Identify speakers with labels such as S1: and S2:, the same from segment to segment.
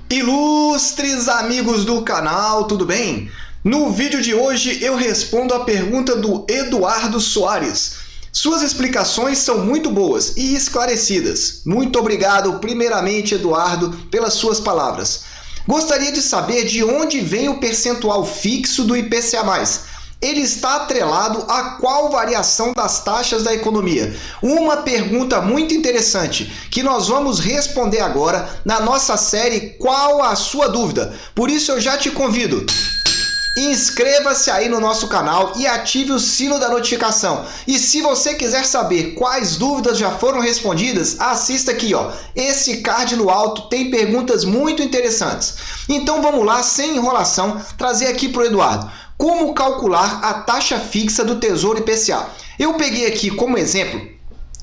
S1: Ilustres amigos do canal, tudo bem? No vídeo de hoje eu respondo a pergunta do Eduardo Soares. Suas explicações são muito boas e esclarecidas. Muito obrigado, primeiramente, Eduardo, pelas suas palavras. Gostaria de saber de onde vem o percentual fixo do IPCA+. Ele está atrelado a qual variação das taxas da economia? Uma pergunta muito interessante, que nós vamos responder agora na nossa série Qual a Sua Dúvida? Por isso eu já te convido. Inscreva-se aí no nosso canal e ative o sino da notificação. E se você quiser saber quais dúvidas já foram respondidas, assista aqui, ó. Esse card no alto tem perguntas muito interessantes. Então vamos lá, sem enrolação, trazer aqui para o Eduardo. Como calcular a taxa fixa do Tesouro IPCA? Eu peguei aqui como exemplo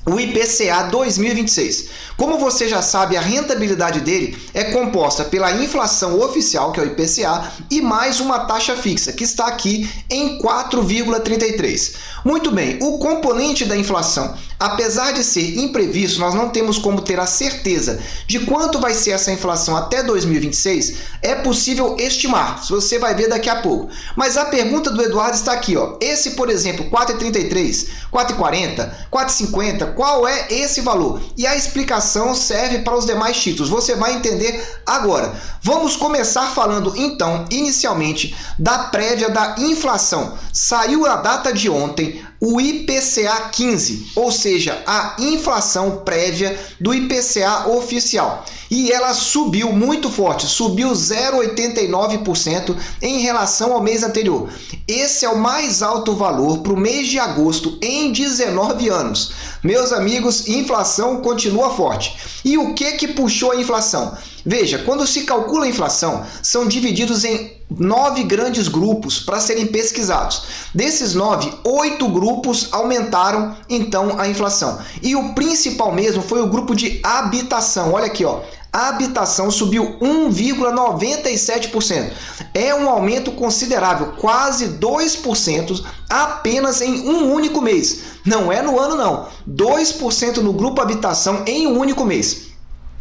S1: o IPCA 2026. Como você já sabe, a rentabilidade dele é composta pela inflação oficial, que é o IPCA, e mais uma taxa fixa, que está aqui em 4,33. Muito bem, o componente da inflação, apesar de ser imprevisto, nós não temos como ter a certeza de quanto vai ser essa inflação até 2026, é possível estimar, você vai ver daqui a pouco. Mas a pergunta do Eduardo está aqui, ó. Esse, por exemplo, 4,33, 4,40, 4,50, qual é esse valor? E a explicação serve para os demais títulos, você vai entender agora. Vamos começar falando, então, inicialmente, da prévia da inflação. Saiu a data de ontem, o IPCA 15, ou seja, a inflação prévia do IPCA oficial. E ela subiu muito forte, subiu 0,89% em relação ao mês anterior. Esse é o mais alto valor para o mês de agosto em 19 anos. Meus amigos, inflação continua forte. E o que puxou a inflação? Veja, quando se calcula a inflação, são divididos em 9 grandes grupos para serem pesquisados. Desses 9, 8 grupos aumentaram então a inflação. E o principal mesmo foi o grupo de habitação. Olha aqui, ó. A habitação subiu 1,97%. É um aumento considerável, quase 2% apenas em um único mês. Não é no ano, não. 2% no grupo habitação em um único mês.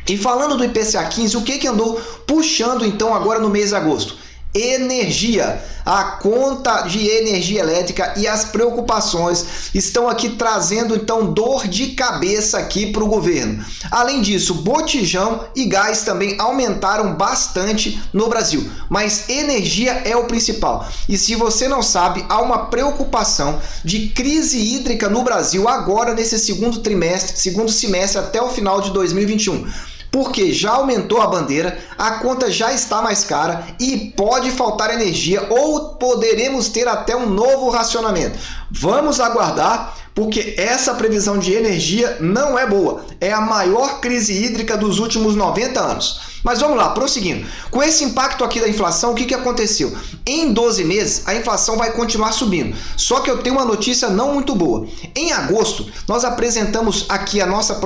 S1: E falando do IPCA 15, o que andou puxando então agora no mês de agosto? Energia. A conta de energia elétrica e as preocupações estão aqui trazendo então dor de cabeça aqui para o governo. Além disso, botijão e gás também aumentaram bastante no Brasil, mas energia é o principal. E se você não sabe, há uma preocupação de crise hídrica no Brasil agora nesse segundo semestre até o final de 2021. Porque já aumentou a bandeira, a conta já está mais cara e pode faltar energia ou poderemos ter até um novo racionamento. Vamos aguardar, porque essa previsão de energia não é boa. É a maior crise hídrica dos últimos 90 anos. Mas vamos lá, prosseguindo. Com esse impacto aqui da inflação, o que aconteceu? Em 12 meses, a inflação vai continuar subindo. Só que eu tenho uma notícia não muito boa. Em agosto, nós apresentamos aqui a nossa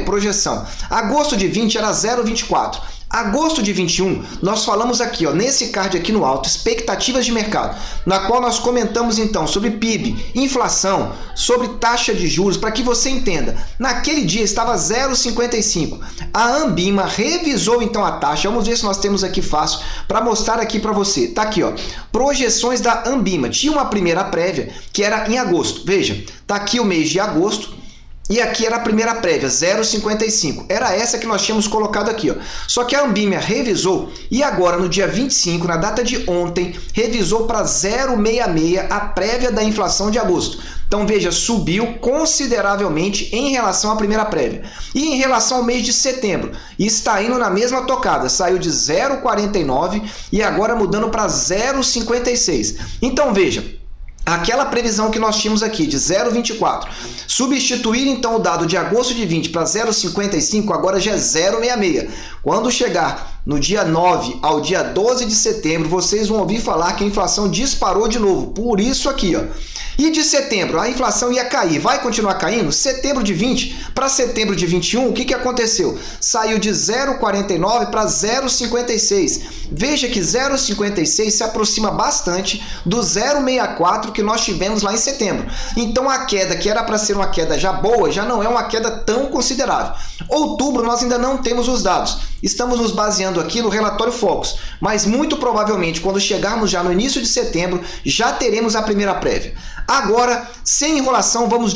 S1: projeção. Agosto de 20 era 0,24. Agosto de 21, nós falamos aqui, ó, nesse card aqui no alto, expectativas de mercado, na qual nós comentamos então sobre PIB, inflação, sobre taxa de juros, para que você entenda. Naquele dia estava 0,55. A Anbima revisou então a taxa. Vamos ver se nós temos aqui fácil para mostrar aqui para você. Tá aqui, ó, projeções da Anbima. Tinha uma primeira prévia que era em agosto. Veja, tá aqui o mês de agosto. E aqui era a primeira prévia, 0,55. Era essa que nós tínhamos colocado aqui, ó. Só que a Anbima revisou e agora, no dia 25, na data de ontem, revisou para 0,66 a prévia da inflação de agosto. Então, veja, subiu consideravelmente em relação à primeira prévia. E em relação ao mês de setembro, está indo na mesma tocada. Saiu de 0,49 e agora mudando para 0,56. Então, veja, aquela previsão que nós tínhamos aqui de 0,24, substituir então o dado de agosto de 20 para 0,55, agora já é 0,66. Quando chegar no dia 9 ao dia 12 de setembro, vocês vão ouvir falar que a inflação disparou de novo. Por isso aqui, ó. E de setembro, a inflação ia cair. Vai continuar caindo? Setembro de 20 para setembro de 21, o que aconteceu? Saiu de 0,49 para 0,56. Veja que 0,56 se aproxima bastante do 0,64 que nós tivemos lá em setembro. Então a queda, que era para ser uma queda já boa, já não é uma queda tão considerável. Outubro nós ainda não temos os dados. Estamos nos baseando acompanhando aqui no relatório Focus, mas muito provavelmente quando chegarmos já no início de setembro, já teremos a primeira prévia. Agora, sem enrolação, vamos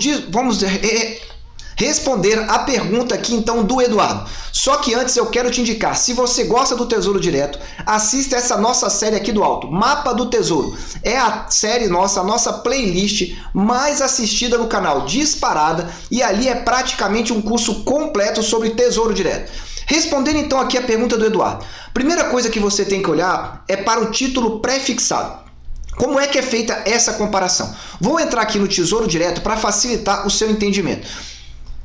S1: responder a pergunta aqui então do Eduardo. Só que antes eu quero te indicar, se você gosta do Tesouro Direto, assista essa nossa série aqui do alto, Mapa do Tesouro. É a série nossa, a nossa playlist mais assistida no canal, disparada, e ali é praticamente um curso completo sobre Tesouro Direto. Respondendo então aqui a pergunta do Eduardo. Primeira coisa que você tem que olhar é para o título pré-fixado. Como é que é feita essa comparação? Vou entrar aqui no Tesouro Direto para facilitar o seu entendimento.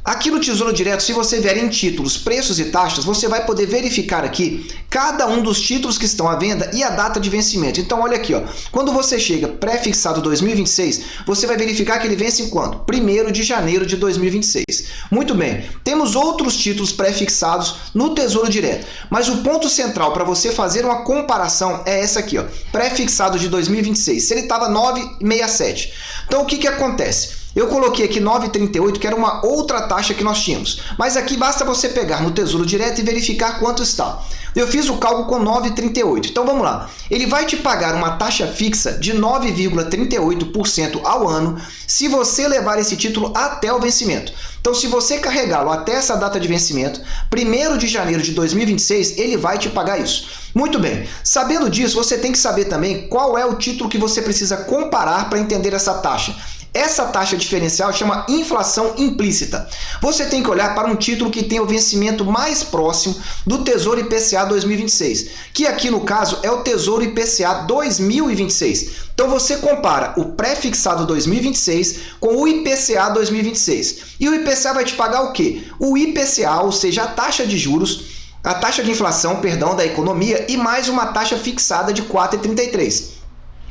S1: Aqui no Tesouro Direto, se você vier em títulos, preços e taxas, você vai poder verificar aqui cada um dos títulos que estão à venda e a data de vencimento. Então, olha aqui, ó. Quando você chega pré-fixado 2026, você vai verificar que ele vence em quando? 1º de janeiro de 2026. Muito bem, temos outros títulos pré-fixados no Tesouro Direto, mas o ponto central para você fazer uma comparação é essa aqui, ó. Pré-fixado de 2026, se ele estava 9,67. Então, o que acontece? Eu coloquei aqui 9,38, que era uma outra taxa que nós tínhamos. Mas aqui basta você pegar no Tesouro Direto e verificar quanto está. Eu fiz o cálculo com 9,38. Então vamos lá. Ele vai te pagar uma taxa fixa de 9,38% ao ano se você levar esse título até o vencimento. Então, se você carregá-lo até essa data de vencimento, 1º de janeiro de 2026, ele vai te pagar isso. Muito bem. Sabendo disso, você tem que saber também qual é o título que você precisa comparar para entender essa taxa. Essa taxa diferencial chama inflação implícita. Você tem que olhar para um título que tem o vencimento mais próximo do Tesouro IPCA 2026, que aqui no caso é o Tesouro IPCA 2026. Então você compara o pré-fixado 2026 com o IPCA 2026. E o IPCA vai te pagar o quê? O IPCA, ou seja, a taxa de juros, a taxa de inflação, perdão, da economia e mais uma taxa fixada de 4,33.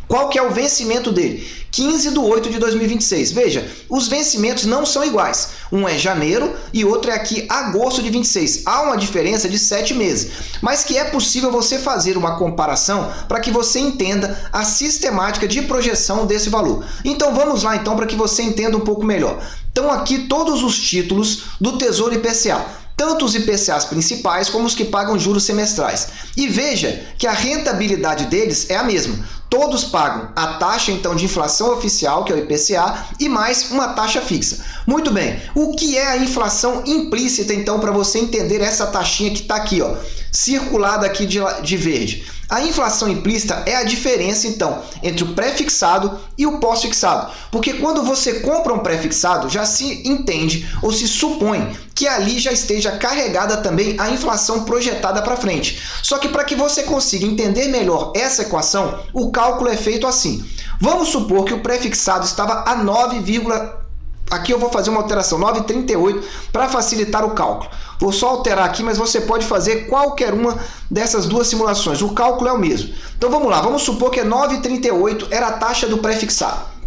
S1: Qual que é o vencimento dele? 15 de 8 de 2026. Veja, os vencimentos não são iguais. Um é janeiro e outro é aqui agosto de 26. Há uma diferença de 7 meses, mas que é possível você fazer uma comparação para que você entenda a sistemática de projeção desse valor. Então vamos lá então para que você entenda um pouco melhor. Então aqui todos os títulos do Tesouro IPCA. Tanto os IPCAs principais como os que pagam juros semestrais. E veja que a rentabilidade deles é a mesma. Todos pagam a taxa então de inflação oficial, que é o IPCA, e mais uma taxa fixa. Muito bem, o que é a inflação implícita então para você entender essa taxinha que está aqui, ó, circulada aqui de verde? A inflação implícita é a diferença, então, entre o pré-fixado e o pós-fixado. Porque quando você compra um pré-fixado, já se entende ou se supõe que ali já esteja carregada também a inflação projetada para frente. Só que para que você consiga entender melhor essa equação, o cálculo é feito assim. Vamos supor que o pré-fixado estava a 9, aqui eu vou fazer uma alteração, 9,38, para facilitar o cálculo. Vou só alterar aqui, mas você pode fazer qualquer uma dessas duas simulações. O cálculo é o mesmo. Então vamos lá, vamos supor que 9,38 era a taxa do pré-fixado.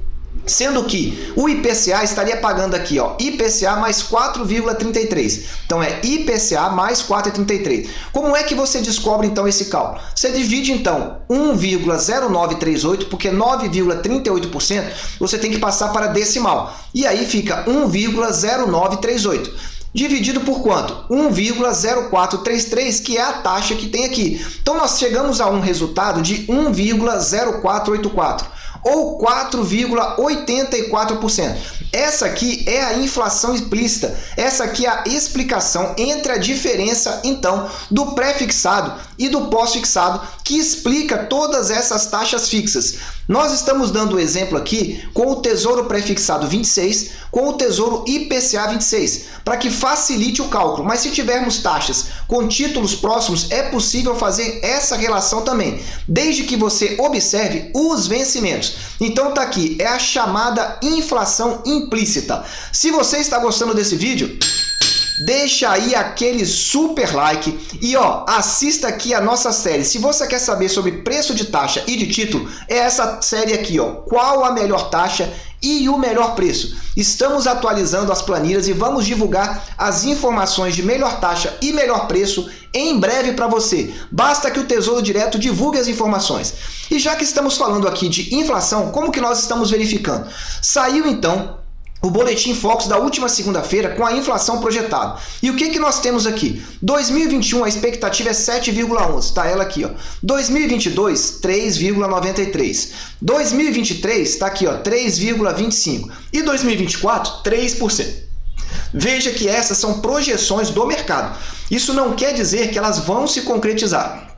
S1: Sendo que o IPCA estaria pagando aqui, ó, IPCA mais 4,33. Então é IPCA mais 4,33. Como é que você descobre então esse cálculo? Você divide então 1,0938, porque 9,38% você tem que passar para decimal. E aí fica 1,0938. Dividido por quanto? 1,0433, que é a taxa que tem aqui. Então nós chegamos a um resultado de 1,0484. Ou 4,84%. Essa aqui é a inflação implícita. Essa aqui é a explicação entre a diferença, então, do pré-fixado e do pós-fixado, que explica todas essas taxas fixas. Nós estamos dando o exemplo aqui com o Tesouro Pré-fixado 26, com o Tesouro IPCA 26, para que facilite o cálculo. Mas se tivermos taxas com títulos próximos, é possível fazer essa relação também, desde que você observe os vencimentos. Então tá aqui, é a chamada inflação implícita. Se você está gostando desse vídeo, deixa aí aquele super like e ó, assista aqui a nossa série. Se você quer saber sobre preço de taxa e de título, é essa série aqui, ó, qual a melhor taxa e o melhor preço. Estamos atualizando as planilhas e vamos divulgar as informações de melhor taxa e melhor preço em breve para você. Basta que o Tesouro Direto divulgue as informações. E já que estamos falando aqui de inflação, como que nós estamos verificando? Saiu então o Boletim Focus da última segunda-feira com a inflação projetada. E o que nós temos aqui? 2021 a expectativa é 7,11, está ela aqui, ó. 2022, 3,93. 2023 está aqui, ó, 3,25. E 2024, 3%. Veja que essas são projeções do mercado. Isso não quer dizer que elas vão se concretizar.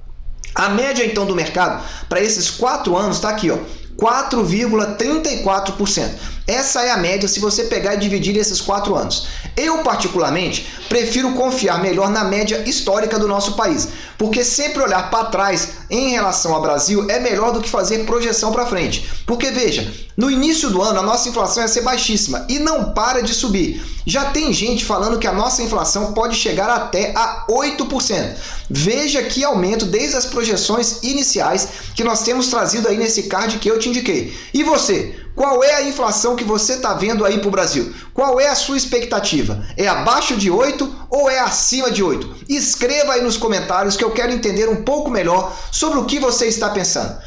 S1: A média, então, do mercado para esses 4 anos está aqui, ó, 4,34%. Essa é a média se você pegar e dividir esses 4 anos. Eu, particularmente, prefiro confiar melhor na média histórica do nosso país, porque sempre olhar para trás em relação ao Brasil é melhor do que fazer projeção para frente. Porque, veja, no início do ano a nossa inflação ia ser baixíssima e não para de subir. Já tem gente falando que a nossa inflação pode chegar até a 8%. Veja que aumento desde as projeções iniciais que nós temos trazido aí nesse card que eu te indiquei. E você? Qual é a inflação que você está vendo aí para o Brasil? Qual é a sua expectativa? É abaixo de 8 ou é acima de 8? Escreva aí nos comentários que eu quero entender um pouco melhor sobre o que você está pensando.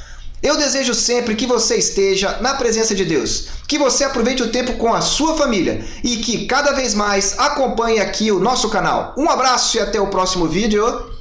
S1: Eu desejo sempre que você esteja na presença de Deus, que você aproveite o tempo com a sua família e que cada vez mais acompanhe aqui o nosso canal. Um abraço e até o próximo vídeo.